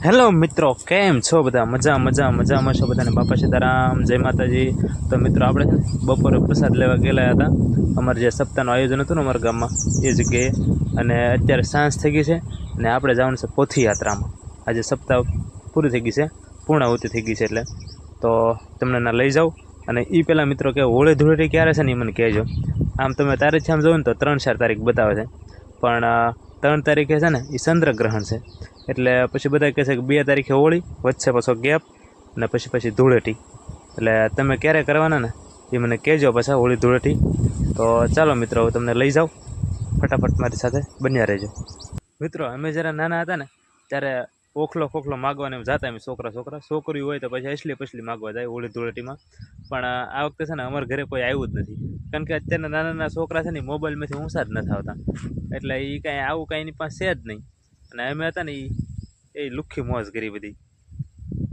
Hello મિત્રો, કેમ છો બધા? મજામાં છો બધાને? બાપા સીતારામ, જય માતાજી. તો મિત્રો આપણે બપોરે પ્રસાદ લેવા ગયેલા હતા અમારે જે સપ્તાહનું આયોજન હતું ને અમારા ગામમાં એ જગ્યાએ. અને અત્યારે સાંજ થઈ ગઈ છે અને આપણે જવાનું છે પોથી યાત્રામાં. આજે સપ્તાહ પૂરી થઈ ગઈ છે, પૂર્ણાહુતિ થઈ ગઈ છે એટલે. તો તમને ના લઈ જાઉં. અને એ પહેલાં મિત્રો કે હોળી ધૂળેટી ક્યારે છે ને એ મને કહેજો. આમ તમે તારીખ આમ જોવો ને તો 3-4 તારીખ બતાવે છે, પણ 3 તારીખે છે ને એ ચંદ્રગ્રહણ છે. એટલે પછી બધા કહે છે કે 2 તારીખે હોળી, વચ્ચે પાછો ગેપ, અને પછી ધૂળેટી. એટલે તમે ક્યારે કરવાના ને એ મને કહેજો પાછા હોળી ધૂળેટી. તો ચાલો મિત્રો, હું તમને લઈ જાઉં, ફટાફટ મારી સાથે બન્યા રહેજો. મિત્રો અમે જ્યારે નાના હતા ને ત્યારે ઓખલો માગવાને એમ જતા એમ છોકરી હોય તો પછી અસલી માગવા જાય હોળી ધૂળેટીમાં. પણ આ વખતે છે ને અમારા ઘરે કોઈ આવ્યું જ નથી, કારણ કે અત્યારના નાના છોકરા છે ને મોબાઈલમાંથી ઊંચા જ નથી આવતા. એટલે એ કાંઈ આવું કાંઈ એની પાસે છે જ નહીં. અને અમે હતા ને એ લુખ્ખી મોજ કરી બધી.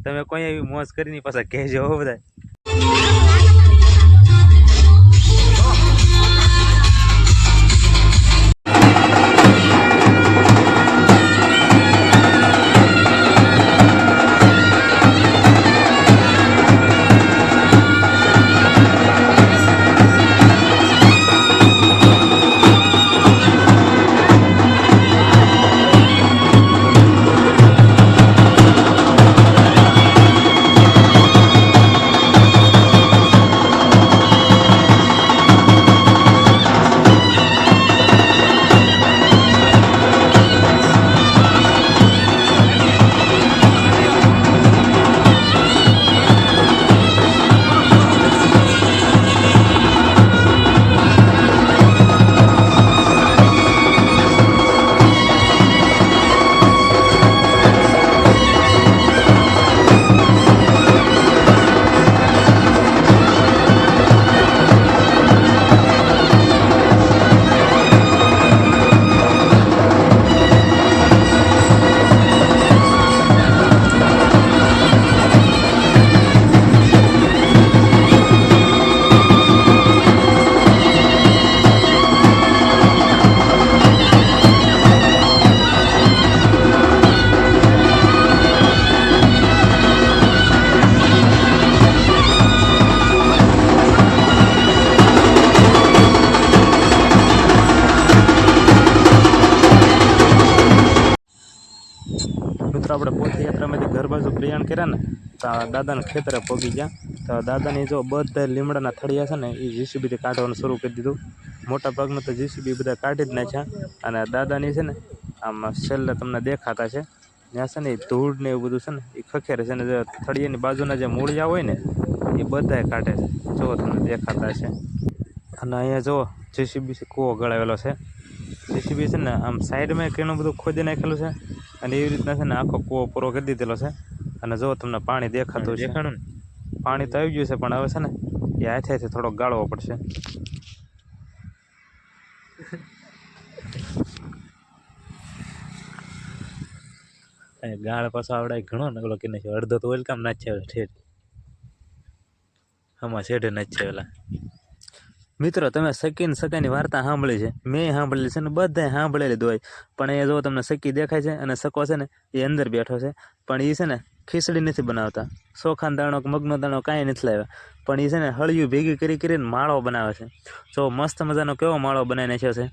તમે કોઈ એવી મોજ કરીને પાછા કહેજો હો બધા. મિત્રો આપણે પોથી યાત્રામાંથી ઘર બાજુ પ્રયાણ કર્યા ને તો દાદાના ખેતરે પગી ગયા. તો દાદાની જો બધા લીમડાના થળિયા છે ને એ જીસીબીથી કાઢવાનું શરૂ કરી દીધું. મોટા ભાગનું તો જીસીબી બધા કાઢી જ નાખ્યા. અને દાદાની છે ને આમ છેલ્લે તમને દેખાતા છે ત્યાં છે ને એ ધૂળ ને એવું બધું છે ને એ ખખેરે છે. ને જે થળિયાની બાજુના જે મૂળિયા હોય ને એ બધાય કાઢે છે, જો તમને દેખાતા છે. અને અહીંયા જો જીસીબીથી કૂવો ગળાવેલો છે. જીસીબી છે ને આમ સાઈડમાં ઘણું બધું ખોદી નાખેલું છે, અને એવી રીતના છે ને આખો કૂવો પૂરો કરી દીધેલો છે. અને જો તમને પાણી દેખાતું છે, પાણી તો આવી ગયું છે, પણ હવે છે ને એ હાથેથી થોડોક ગાળવો પડશે. ગાળ પાછો આવડે ઘણો નગલો કે નથી, અડધો તો વેલકામ ના છે ઠેઠ આમાં શેઠે નથી છે ઓલા. મિત્રો તમે સકાની વાર્તા સાંભળી છે, મેં સાંભળેલી છે ને બધાએ સાંભળેલી હોય. પણ એ જો તમને સકી દેખાય છે અને સકો છે ને એ અંદર બેઠો છે. પણ એ છે ને ખીચડી નથી બનાવતા, ચોખાનો દાણો કે મગનો દાણો કાંઈ નથી લાવ્યા, પણ એ છે ને હળિયું ભેગી કરીને માળો બનાવે છે. જો મસ્ત મજાનો કેવો માળો બનાવી નાખ્યો છે.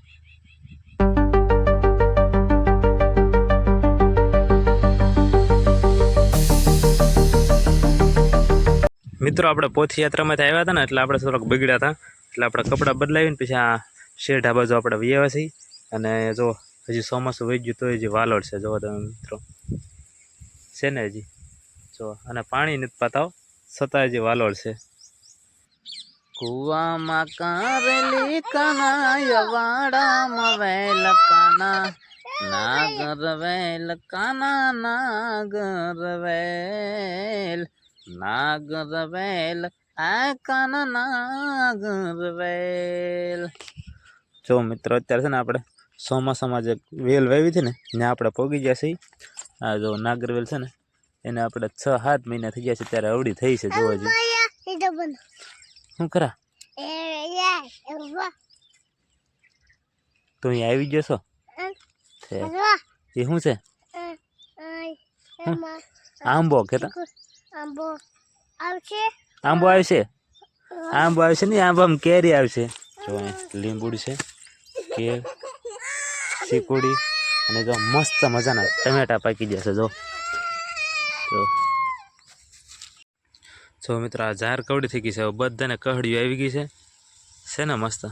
મિત્રો આપણે પોથી યાત્રામાંથી આવ્યા હતા ને એટલે આપણે થોડાક બગડ્યા હતા, એટલે આપણે કપડાં બદલાવીને પછી આ શેઢા બાજુ આપણે વૈયા છીએ. અને જો હજી ચોમાસું વહી ગયું તો હજી વાલોડ છે, જો તમે મિત્રો છે ને હજી જો. અને પાણી નથી પાતાવ છતાં હજી વાલોડ છે. કુવામાં કારેલી કાના વાડામાં વેલ કાના, નાગર વેલ કાના નાગર વેલ, નાગર વેલ આ કાના નાગર વેલ. જો મિત્રો અત્યારે છે ને આપણે ચોમાસામાં જે વેલ વાવી હતી ને ત્યાં આપણે પોગી ગયા છીએ. આ જો નાગરવેલ છે ને એને આપણે 6-7 મહિના થઈ ગયા છે, ત્યારે અવળી થઈ છે. જોવા જઈએ શું કરા તો અહીંયા આવી ગયો છો એ શું છે? આંબો કહેતા આંબો આવશે આંબો આવશે નહીં આંબામાં કેરી આવશે જો અહીં લીંબુડી છે કેર ચીકુડી અને જો મસ્ત મજાના ટમેટા પાકી જશે જો મિત્રો આ ઝાર કવડી થઈ ગઈ છે બધાને કહડીઓ આવી ગઈ છે ને મસ્ત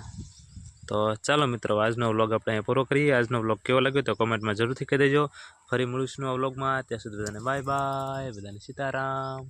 તો ચાલો મિત્રો આજનો વ્લોગ આપણે અહીંયા પૂરો કરીએ આજનો વ્લોગ કેવો લાગ્યો તો કોમેન્ટમાં જરૂરથી કહી દેજો ફરી મળીશું આ વ્લોગમાં ત્યાં સુધી બધાને બાય બાય બધાને સીતારામ